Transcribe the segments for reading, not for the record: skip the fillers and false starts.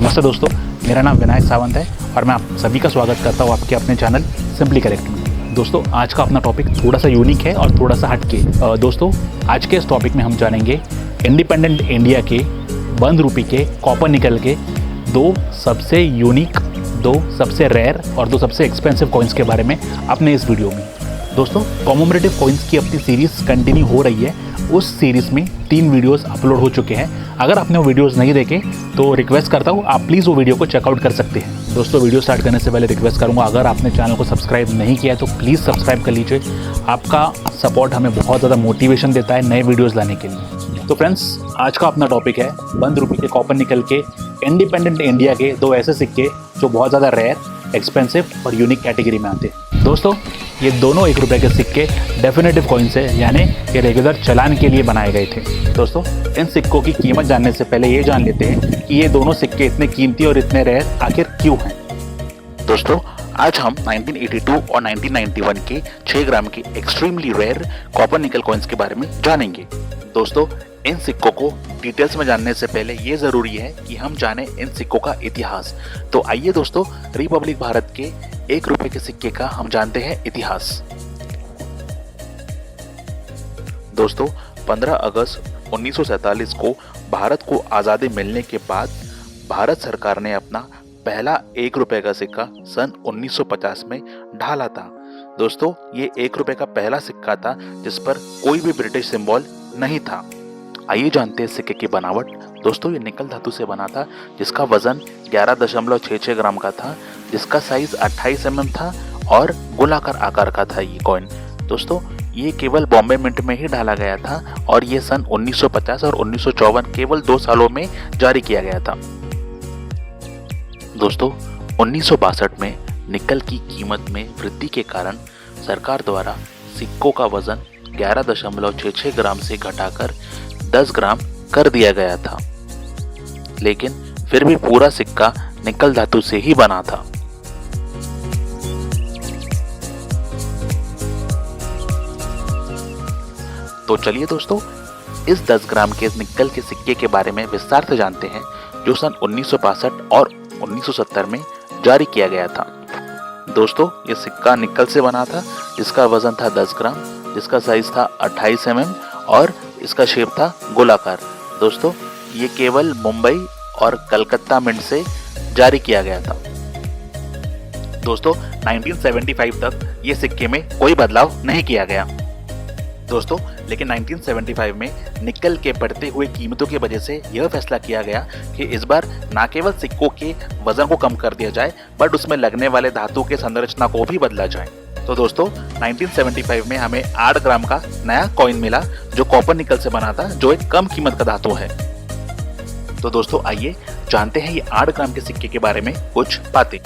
नमस्ते दोस्तों, मेरा नाम विनायक सावंत है और मैं आप सभी का स्वागत करता हूँ आपके अपने चैनल सिंपली करेक्ट में। दोस्तों, आज का अपना टॉपिक थोड़ा सा यूनिक है और थोड़ा सा हटके। दोस्तों, आज के इस टॉपिक में हम जानेंगे इंडिपेंडेंट इंडिया के बंद रूपी के कॉपर निकल के दो सबसे यूनिक, दो सबसे रेयर और दो सबसे एक्सपेंसिव कॉइन्स के बारे में अपने इस वीडियो में। दोस्तों, कॉमेमोरेटिव कॉइन्स की अपनी सीरीज़ कंटिन्यू हो रही है। उस सीरीज़ में 3 वीडियोस अपलोड हो चुके हैं। अगर आपने वो वीडियोस नहीं देखे तो रिक्वेस्ट करता हूँ आप प्लीज़ वो वीडियो को चेकआउट कर सकते हैं। दोस्तों, वीडियो स्टार्ट करने से पहले रिक्वेस्ट करूँगा, अगर आपने चैनल को सब्सक्राइब नहीं किया है तो प्लीज़ सब्सक्राइब कर लीजिए। आपका सपोर्ट हमें बहुत ज़्यादा मोटिवेशन देता है नए वीडियोज़ लाने के लिए। तो फ्रेंड्स, आज का अपना टॉपिक है बंद रूपी के कॉपर निकल के इंडिपेंडेंट इंडिया के दो ऐसे सिक्के जो बहुत ज़्यादा रेयर, एक्सपेंसिव और यूनिक कैटेगरी में आते हैं। दोस्तों, ये दोनों 1 रुपये के सिक्के डेफिनेटिव कॉइन्स है, यानी ये रेगुलर चलान के लिए बनाए गए थे। दोस्तों, इन सिक्कों की कीमत जानने से पहले ये जान लेते हैं कि ये दोनों सिक्के इतने कीमती और इतने रेयर आखिर क्यों हैं। दोस्तों, आज हम 1982 और 1991 के 6 ग्राम की extremely rare copper nickel coins के बारे में जानेंगे। दोस्तों, इन सिक्कों को डिटेल्स में जानने से पहले ये ज़रूरी है कि हम जानें इन सिक्कों का इतिहास। तो आइए दोस्तों, रिपब्लिक भारत के 1 रुपये के सिक्के का हम जानते हैं इतिहास। दोस्तों, 15 अगस्त 1947 को भारत को आज़ादी मिलने के बाद भारत सरकार ने अपना पहला 1 रुपये का सिक्का सन 1950 में ढाला था। दोस्तों, ये 1 रुपये का पहला सिक्का था जिस पर कोई भी ब्रिटिश सिंबल नहीं था। आइए जानते हैं सिक्के की बनावट। दोस्तों, ये निकल धातु से बना था जिसका वजन 11.66 ग्राम का था, जिसका साइज 28 mm था और गोलाकार आकार का था ये कॉइन। दोस्तों, ये केवल बॉम्बे मिंट में ही डाला गया था और ये सन 1950 और 1954 केवल 2 सालों में जारी किया गया था। दोस्तों, 1962 में निकल की कीमत में वृद्धि के कारण सरकार द्वारा सिक्कों का वजन 11.66 ग्राम से घटाकर 10 ग्राम कर दिया गया था, लेकिन फिर भी पूरा सिक्का निकल धातु से ही बना था। तो चलिए दोस्तों, इस 10 ग्राम के निकल के सिक्के के बारे में विस्तार से जानते हैं, जो सन 1962 और 1970 में जारी किया गया था। दोस्तों, ये सिक्का निकल से बना था जिसका वजन था 10 ग्राम, जिसका साइज था 28 mm और इसका शेप था गोलाकार। दोस्तों, ये केवल मुंबई और कलकत्ता मिंट से जारी किया गया था। दोस्तों, 1975 तक ये सिक्के में कोई बदलाव नहीं किया गया। दोस्तों, लेकिन 1975 में निकल के बढ़ते हुए कीमतों की वजह से यह फैसला किया गया कि इस बार न केवल सिक्कों के वजन को कम कर दिया जाए, बट उसमें लगने वाले धातु के संरचना को भी बदला जाए। तो दोस्तों, 1975 में हमें 8 ग्राम का नया कॉइन मिला जो कॉपर निकल से बना था, जो एक कम कीमत का धातु है। तो दोस्तों, आइए जानते हैं ये 8 ग्राम के सिक्के के बारे में कुछ बातें।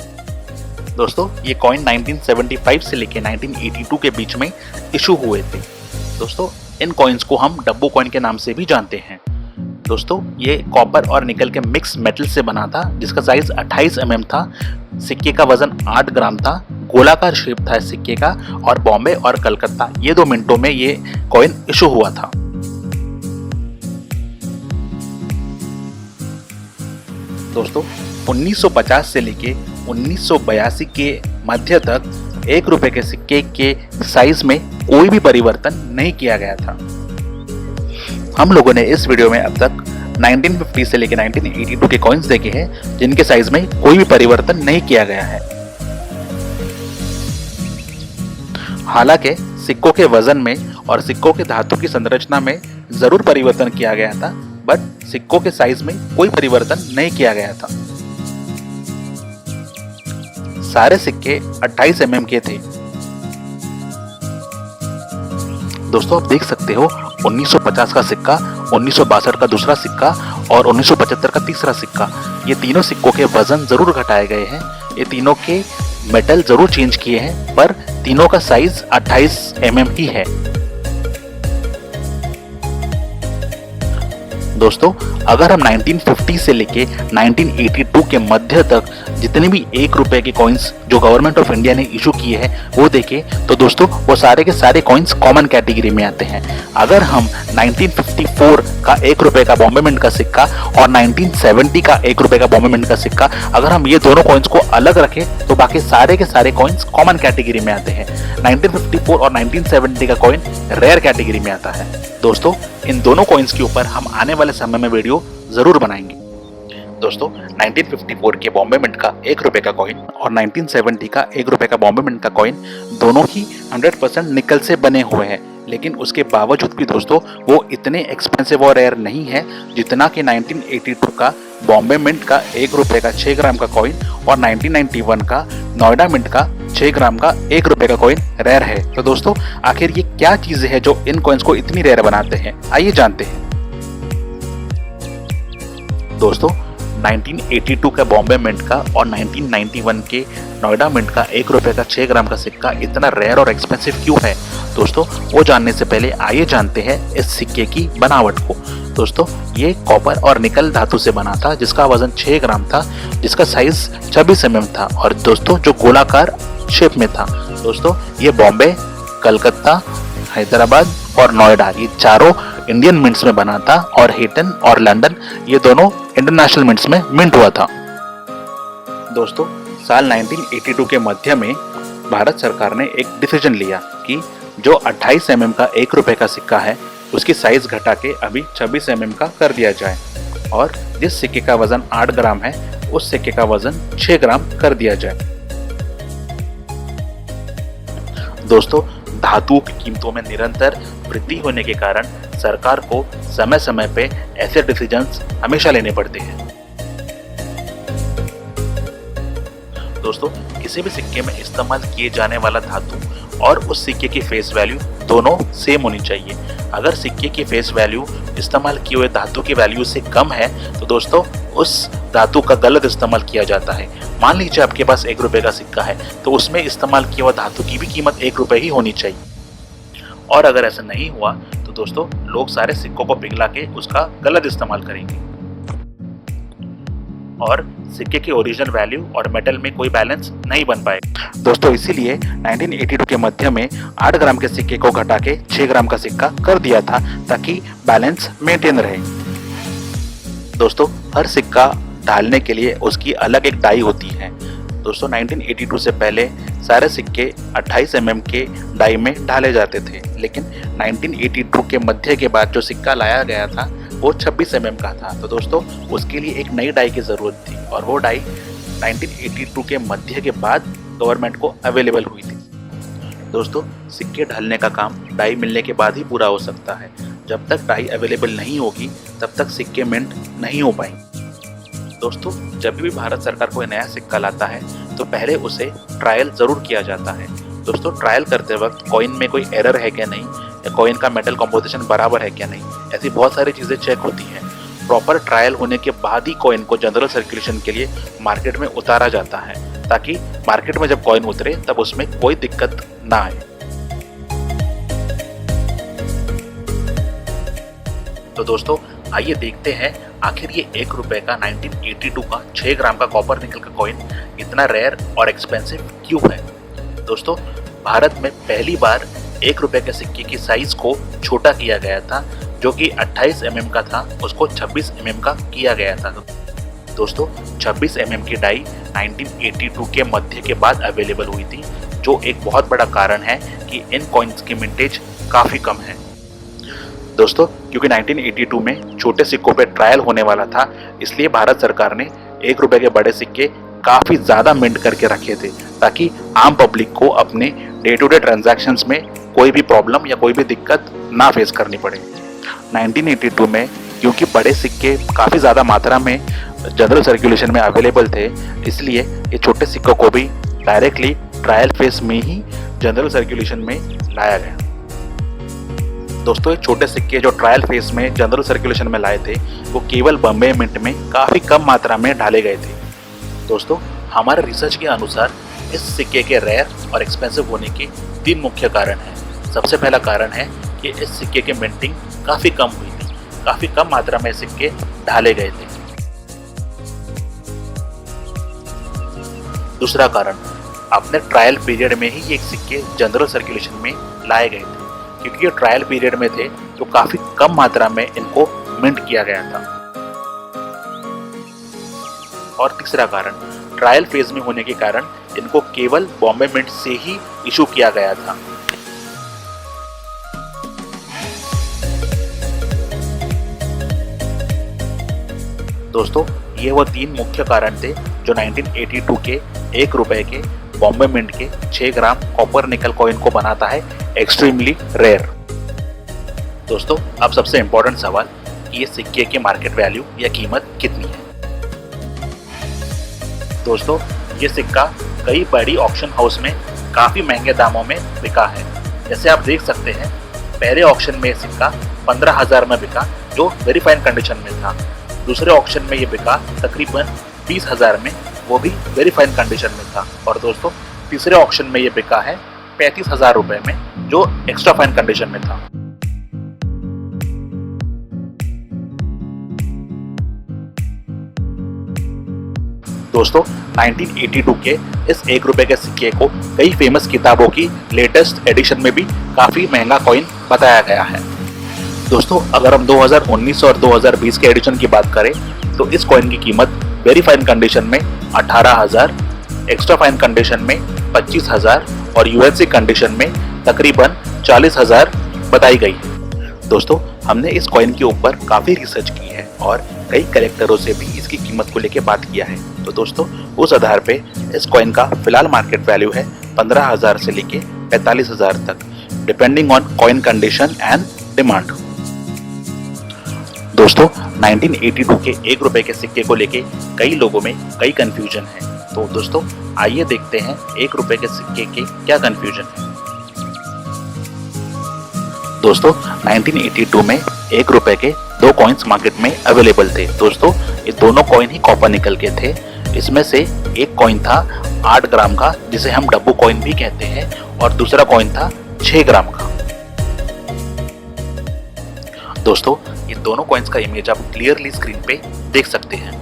दोस्तों, ये कॉइन 1975 से लेकर 1982 के बीच में इशू हुए थे। दोस्तों, इन कॉइन्स को हम डब्बू कॉइन के नाम से भी जानते हैं। दोस्तों, ये कॉपर और निकल के मिक्स मेटल से बना था, जिसका साइज 28 mm था। सिक्के का वजन 8 ग्राम था। गोलाकार शेप था इस सिक्के का और बॉम्बे और कलकत्ता ये 2 मिनटों में ये कॉइन इशू हुआ था। दोस्तों, 1950 से लेके 1982 के मध्य तक 1 रुपये के सिक्के के साइज में कोई भी परिवर्तन नहीं किया गया था। हम लोगों ने इस वीडियो में अब तक 1950 से लेकर 1982 के कॉइन्स देखे हैं जिनके साइज में कोई भी परिवर्तन नहीं किया गया है। हालांकि सिक्कों के वजन में और सिक्कों के धातु की संरचना में जरूर परिवर्तन किया गया था, बट सिक्कों के साइज में कोई परिवर्तन नहीं किया गया था। सारे सिक्के 28 mm के थे। दोस्तों, आप देख सकते हो 1950 का सिक्का, 1962 का दूसरा सिक्का और 1975 का तीसरा सिक्का। ये तीनों सिक्कों के वजन जरूर घटाए गए हैं, ये तीनों के मेटल जरूर चेंज किए हैं, पर तीनों का साइज 28 mm ही है। दोस्तों अगर हम 1950 से लेके 1982 के मध्य तक जितने भी 1 रुपए के कॉइन्स जो गवर्नमेंट ऑफ इंडिया ने इशू किए हैं वो देखें तो दोस्तों वो सारे के सारे कॉइन्स कॉमन कैटेगरी में आते हैं। अगर हम 1954 का 1 रुपए का बॉम्बे मिंट का सिक्का और 1970 का 1 रुपए का बॉम्बे मिंट का सिक्का अगर हम ये दोनों कॉइन्स को अलग रखें तो बाकी सारे के सारे कॉइन्स कॉमन कैटेगरी में आते हैं। 1954 और 1970 का कॉइन रेयर कैटेगरी में आता है। दोस्तों इन दोनों कॉइन्स के ऊपर हम आने वाले समय में वीडियो जरूर बनाएंगे। दोस्तों 1954 के बॉम्बे मिंट का 1 रुपए का कॉइन और 1970 का 1 रुपए का बॉम्बे मिंट का कॉइन दोनों ही 100% निकल से बने हुए हैं, लेकिन उसके बावजूद भी दोस्तों वो इतने एक्सपेंसिव और रेयर नहीं है जितना कि 1982 का बॉम्बे मिंट का 1 रुपए का 6 ग्राम का कॉइन और 1991 का नोएडा मिंट का 6 ग्राम का 1 रुपए का कॉइन रेयर है। तो दोस्तों आखिर ये क्या चीजें हैं जो इन कॉइन्स को इतनी रेयर बनाते हैं, आइए जानते हैं। दोस्तों 1982 का बॉम्बे मिंट का और 1991 के नोएडा मिंट का 1 रुपए का 6 ग्राम का सिक्का इतना रेयर और एक्सपेंसिव क्यों है? दोस्तों वो जानने से पहले आइए जानते हैं इस सिक्के की बनावट को। दोस्तों ये कॉपर और निकल धातु से बना था जिसका वजन 6 ग्राम था, जिसका साइज 26 mm था और दोस्तों जो गोलाकार शेप में था। दोस्तों ये बॉम्बे, कलकत्ता, हैदराबाद और नोएडा ये चारों इंडियन मिंट्स में बना था और हीटन और लंदन ये दोनों इंटरनेशनल मिंट्स में मिंट हुआ था। दोस्तों साल 1982 के मध्य में भारत सरकार ने एक डिसीजन लिया कि जो 28 mm का 1 रुपए का सिक्का है उसकी साइज घटा के अभी 26 mm का कर दिया जाए और जिस सिक्के का वजन 8 ग्राम है उस सिक्के का वजन 6 ग्राम कर दिया जाए। दोस्तों धातुओं की कीमतों में निरंतर वृद्धि होने के कारण सरकार को समय समय पे ऐसे डिसीजंस हमेशा लेने पड़ते हैं। दोस्तों किसी भी सिक्के में इस्तेमाल किए जाने वाला धातु और उस सिक्के की फेस वैल्यू दोनों सेम होनी चाहिए। अगर सिक्के की फेस वैल्यू इस्तेमाल किए हुए धातु की वैल्यू से कम है तो दोस्तों उस धातु का गलत इस्तेमाल किया जाता है। मान लीजिए आपके पास 1 रुपए का सिक्का है तो उसमें इस्तेमाल किया हुआ धातु की भी कीमत 1 रुपए ही होनी चाहिए, और अगर ऐसा नहीं हुआ तो दोस्तों लोग सारे सिक्कों को पिघला के उसका गलत इस्तेमाल करेंगे और सिक्के की ओरिजिनल वैल्यू और मेटल में कोई बैलेंस नहीं बन पाएगा। दोस्तों इसीलिए 1982 के मध्य में 8 ग्राम के सिक्के को घटा के 6 ग्राम का सिक्का कर दिया था ताकि बैलेंस मेंटेन रहे। दोस्तों हर सिक्का ढालने के लिए उसकी अलग एक डाई होती है। दोस्तों 1982 से पहले सारे सिक्के 28 mm के डाई में ढाले जाते थे, लेकिन 1982 के मध्य के बाद जो सिक्का लाया गया था वो 26 mm का था। तो दोस्तों उसके लिए एक नई डाई की ज़रूरत थी और वो डाई 1982 के मध्य के बाद गवर्नमेंट को अवेलेबल हुई थी। दोस्तों सिक्के ढालने का काम डाई मिलने के बाद ही पूरा हो सकता है। जब तक डाई अवेलेबल नहीं होगी तब तक सिक्के मिंट नहीं हो पाएंगे। दोस्तों जब भी भारत सरकार कोई नया सिक्का लाता है तो पहले उसे ट्रायल ज़रूर किया जाता है। दोस्तों ट्रायल करते वक्त कॉइन में कोई एरर है क्या नहीं, या कॉइन का मेटल कंपोजिशन बराबर है क्या नहीं, ऐसी बहुत सारी चीज़ें चेक होती हैं। प्रॉपर ट्रायल होने के बाद ही कॉइन को जनरल सर्कुलेशन के लिए मार्केट में उतारा जाता है ताकि मार्केट में जब कॉइन उतरे तब उसमें कोई दिक्कत ना आए। तो दोस्तों आइए देखते हैं आखिर ये 1 रुपए का 1982 का 6 ग्राम का कॉपर निकल का कॉइन इतना रेयर और एक्सपेंसिव क्यों है। दोस्तों भारत में पहली बार 1 रुपए के सिक्के की साइज को छोटा किया गया था, जो कि 28 mm का था उसको 26 mm का किया गया था। दोस्तों 26 mm की डाई 1982 के मध्य के बाद अवेलेबल हुई थी, जो एक बहुत बड़ा कारण है कि इन कॉइन्स की मिंटेज काफ़ी कम है। दोस्तों क्योंकि 1982 में छोटे सिक्कों पे ट्रायल होने वाला था, इसलिए भारत सरकार ने 1 रुपए के बड़े सिक्के काफ़ी ज़्यादा मिंट करके रखे थे ताकि आम पब्लिक को अपने डे टू डे ट्रांजैक्शंस में कोई भी प्रॉब्लम या कोई भी दिक्कत ना फेस करनी पड़े। 1982 में क्योंकि बड़े सिक्के काफ़ी ज़्यादा मात्रा में जनरल सर्कुलेशन में अवेलेबल थे, इसलिए ये छोटे सिक्कों को भी डायरेक्टली ट्रायल फेस में ही जनरल सर्कुलेशन में लाया गया। दोस्तों ये छोटे सिक्के जो ट्रायल फेस में जनरल सर्कुलेशन में लाए थे वो केवल बॉम्बे मिंट में काफ़ी कम मात्रा में ढाले गए थे। दोस्तों हमारे रिसर्च के अनुसार इस सिक्के के रेयर और एक्सपेंसिव होने के 3 मुख्य कारण हैं। सबसे पहला कारण है कि इस सिक्के की मिंटिंग काफ़ी कम हुई थी। काफी कम मात्रा में सिक्के ढाले गए थे। दूसरा कारण, अपने ट्रायल पीरियड में ही ये सिक्के जनरल सर्कुलेशन में लाए गए थे, क्योंकि ये ट्रायल पीरियड में थे तो काफी कम मात्रा में इनको मिंट किया गया था। और तीसरा कारण, ट्रायल फेज में होने के कारण इनको केवल बॉम्बे मिंट से ही इशू किया गया था। दोस्तों, ये वो 3 मुख्य कारण थे जो 1982 के 1 रुपए के बॉम्बे मिंट के 6 ग्राम कॉपर निकल कॉइन को बनाता है एक्सट्रीमली रेयर। दोस्तों, अब सबसे इंपॉर्टेंट सवाल कि ये सिक्के की मार्केट वैल्यू या कीमत कितनी है। दोस्तों, ये सिक्का कई बड़ी ऑक्शन हाउस में काफी महंगे दामों में बिका है। जैसे आप देख सकते हैं, पहले ऑक्शन में ये सिक्का 15,000 में बिका जो वेरी फाइन कंडीशन में था। दूसरे ऑक्शन में ये बिका तकरीबन 20,000 में, वो भी वेरी फाइन कंडीशन में था। और दोस्तों, तीसरे ऑक्शन में ये बिका है 35,000 रुपए में, जो एक्स्ट्रा फाइन कंडीशन में था। दोस्तों, 1982 के इस 1 रुपए के सिक्के को कई फेमस किताबों की लेटेस्ट एडिशन में भी काफी महंगा कॉइन बताया गया है। दोस्तों, अगर हम 2019 और 2020 के एडिशन की बात करें तो इस कॉइन की कीमत वेरी फाइन कंडीशन में 18,000, एक्स्ट्रा फाइन कंडीशन में 25,000 और यूएसए कंडीशन में तकरीबन 40,000 बताई गई है। दोस्तों, हमने इस कॉइन के ऊपर काफी रिसर्च की है और कई कलेक्टरों से भी इसकी कीमत को लेकर बात किया है। तो दोस्तों, उस आधार पे इस कॉइन का फिलहाल मार्केट वैल्यू है 15,000 से लेके 45,000 तक, depending on coin condition and demand. दोस्तों, 1982 के 1 रुपए के सिक्के को लेके कई लोगों में कई कंफ्यूजन है। तो दोस्तों, आइए देखते हैं 1 रुपए के सिक्के के क्या कंफ्यूजन है। दोस्तों, 1982 में 1 रुपए के 2 कॉइन्स मार्केट में अवेलेबल थे। दोस्तों, ये दोनों कॉइन ही कॉपर निकल के थे। इसमें से एक कॉइन था 8 ग्राम का, जिसे हम डब्बू कॉइन भी कहते हैं, और दूसरा कॉइन था 6 ग्राम का। दोस्तों, ये दोनों कॉइन्स का इमेज आप क्लियरली स्क्रीन पे देख सकते हैं।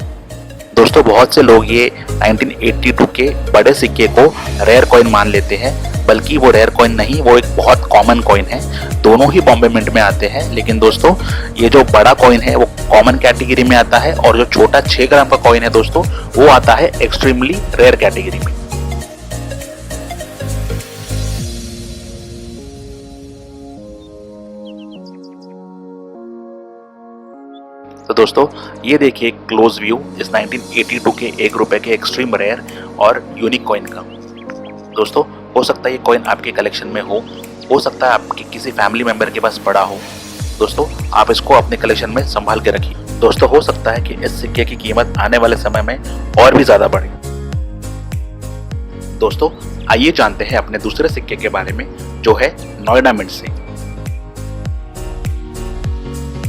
दोस्तों, बहुत से लोग ये 1982 के बड़े सिक्के को रेयर कॉइन मान लेते हैं, बल्कि वो रेयर कॉइन नहीं, वो एक बहुत कॉमन कॉइन है। दोनों ही बॉम्बे मिंट में आते हैं, लेकिन दोस्तों, ये जो बड़ा कॉइन है वो कॉमन कैटेगरी में आता है, और जो छोटा 6 ग्राम का कॉइन है दोस्तों, वो आता है एक्सट्रीमली रेयर कैटेगरी में। तो दोस्तों, ये देखिए क्लोज व्यू इस 1982 के 1 रुपए के एक्सट्रीम रेयर और यूनिक कॉइन का। दोस्तों, हो सकता है ये कॉइन आपके कलेक्शन में हो सकता है आपके किसी फैमिली मेंबर के पास पड़ा हो। दोस्तों, आप इसको अपने कलेक्शन में संभाल के रखिए। दोस्तों, हो सकता है कि इस सिक्के की कीमत आने वाले समय में और भी ज्यादा बढ़े। दोस्तों, आइए जानते हैं अपने दूसरे सिक्के के बारे में, जो है नोएडा मिंट से।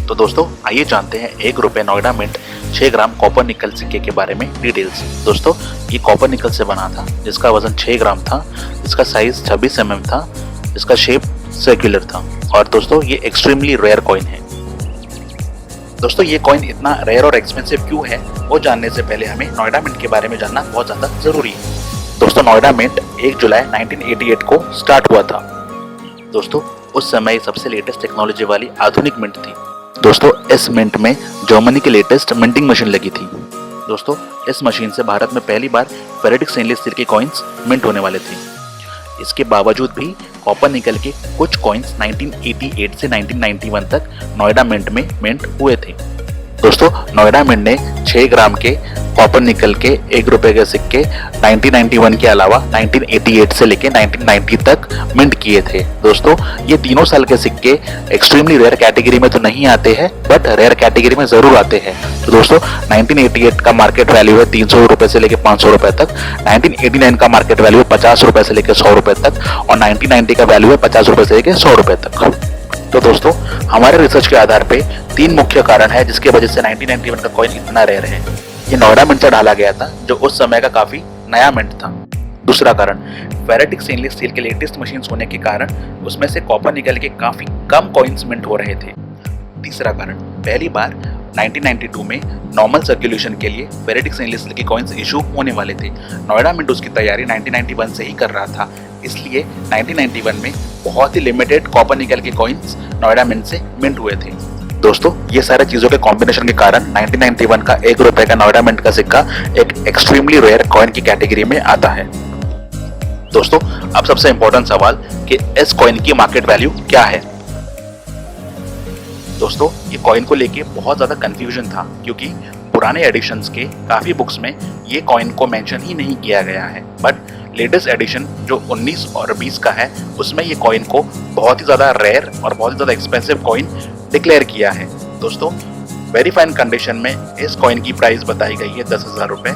तो दोस्तों, आइए जानते हैं 1 रुपए Noida mint 6 gram copper nickel सिक्के के बारे में डिटेल्स। दोस्तों, ये कॉपर निकल से बना था, जिसका वजन 6 ग्राम था, इसका साइज 26 mm था, इसका शेप सर्कुलर था, और दोस्तों, ये एक्सट्रीमली रेयर कॉइन है। दोस्तों, ये कॉइन इतना रेयर और एक्सपेंसिव क्यों है, वो जानने से पहले हमें नोएडा मिंट के बारे में जानना बहुत ज्यादा जरूरी है। दोस्तों, नोएडा मिंट 1 जुलाई 1988 को स्टार्ट हुआ था। दोस्तों, उस समय सबसे लेटेस्ट टेक्नोलॉजी वाली आधुनिक मिंट थी। दोस्तों, इस मिंट में जर्मनी की लेटेस्ट मिंटिंग मशीन लगी थी। दोस्तों, इस मशीन से भारत में पहली बार फेरेटिक स्टेनलेस स्टील के कॉइन्स मिंट होने वाले थे। इसके बावजूद भी कॉपर निकल के कुछ कॉइन्स 1988 से 1991 तक नोएडा मिंट में मिंट हुए थे। दोस्तों, नोएडा मिंट ने 6 ग्राम के कॉपर निकल के 1 रुपए के सिक्के 1991 के अलावा 1988 से लेके 1990 तक मिंट किए थे। दोस्तों, ये तीनों साल के सिक्के एक्सट्रीमली रेयर कैटेगरी में तो नहीं आते हैं, बट रेयर कैटेगरी में जरूर आते हैं। तो दोस्तों, 1988 का मार्केट वैल्यू है 300 रुपए से लेके 500 रुपए तक, 1989 का मार्केट वैल्यू है 50 रुपए से लेके 100 रुपए तक, और 1990 का वैल्यू है 50 रुपए से लेके 100 रुपए तक। तो दोस्तों, हमारे रिसर्च के आधार पे 3 मुख्य कारण है जिसके वजह से 1991 का कॉइन इतना रेयर है। ये नोएडा मिंट से डाला गया था, जो उस समय का काफी नया मिंट था। दूसरा कारण, फेरेटिक स्टेनलेस स्टील के लेटेस्ट मशीन्स होने के कारण उसमें से कॉपर निकल के काफी कम कॉइन्स मिंट हो रहे थे। तीसरा कारण, पहली बार 1992 में नॉर्मल सर्कुलेशन के लिए फेरेटिक स्टेनलेस स्टील के कॉइन्स इशू होने वाले थे। नोएडा मिंट उसकी तैयारी 1991 से ही कर रहा था, इसलिए 1991 में बहुत ही लिमिटेड कॉपर निकल के कॉइन्स नोएडा मिंट से मिंट हुए थे। दोस्तों, ये सारे चीजों के कॉम्बिनेशन के कारण 1991 का 1 रुपए का नोएडा मिंट का सिक्का एक एक्सट्रीमली रेयर कॉइन की कैटेगरी में आता है। दोस्तों, अब सबसे इंपॉर्टेंट सवाल कि इस कॉइन की मार्केट वैल्यू क्या है। दोस्तों, ये कॉइन को लेके बहुत ज्यादा कंफ्यूजन था, क्योंकि पुराने एडिशंस के काफी बुक्स में ये कॉइन को मेंशन ही नहीं किया गया है, बट लेटेस्ट एडिशन जो 19 और 20 का है उसमें ये कॉइन को बहुत ही ज्यादा रेयर और बहुत ही ज्यादा एक्सपेंसिव कॉइन डिक्लेयर किया है। दोस्तों, वेरी फाइन कंडीशन में इस कॉइन की प्राइस बताई गई है 10,000 रुपए,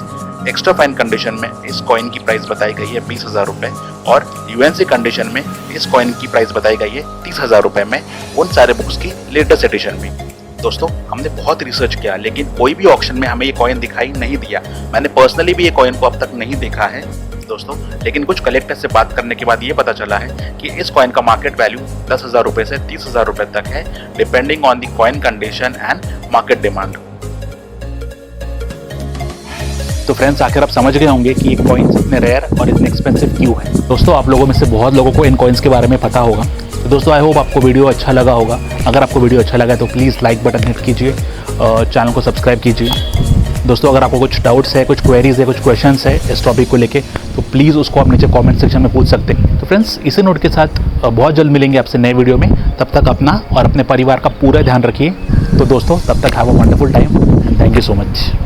एक्स्ट्रा फाइन कंडीशन में इस कॉइन की प्राइस बताई गई है 20,000 रुपए और यूएनसी कंडीशन में इस कॉइन की प्राइस बताई गई है 30,000 रुपए में, उन सारे बुक्स की लेटेस्ट एडिशन में। दोस्तों, हमने बहुत रिसर्च किया लेकिन कोई भी ऑक्शन में हमें ये कॉइन दिखाई नहीं दिया। मैंने पर्सनली भी ये कॉइन को अब तक नहीं देखा है दोस्तों, लेकिन कुछ कलेक्टर से बात करने के बाद ये पता चला है कि इस कॉइन का मार्केट वैल्यू 10,000 रुपए से 30,000 रुपए तक है, depending on the coin condition and market demand. तो फ्रेंड्स, आखिर आप समझ गए होंगे कि ये कॉइन्स इतने रेयर और इतने एक्सपेंसिव क्यों है। दोस्तों, आप लोगों में से बहुत लोगों को इन कॉइन्स के बारे में पता होगा। तो दोस्तों, आई होप आपको वीडियो अच्छा लगा होगा। अगर आपको वीडियो अच्छा लगा तो प्लीज़ लाइक बटन हिट कीजिए, चैनल को सब्सक्राइब कीजिए। दोस्तों, अगर आपको कुछ डाउट्स है, कुछ क्वेरीज है, कुछ क्वेश्चंस है इस टॉपिक को लेके, तो प्लीज़ उसको आप नीचे कमेंट सेक्शन में पूछ सकते हैं। तो फ्रेंड्स, इसी नोट के साथ बहुत जल्द मिलेंगे आपसे नए वीडियो में। तब तक अपना और अपने परिवार का पूरा ध्यान रखिए। तो दोस्तों, तब तक have a wonderful time and thank you so much.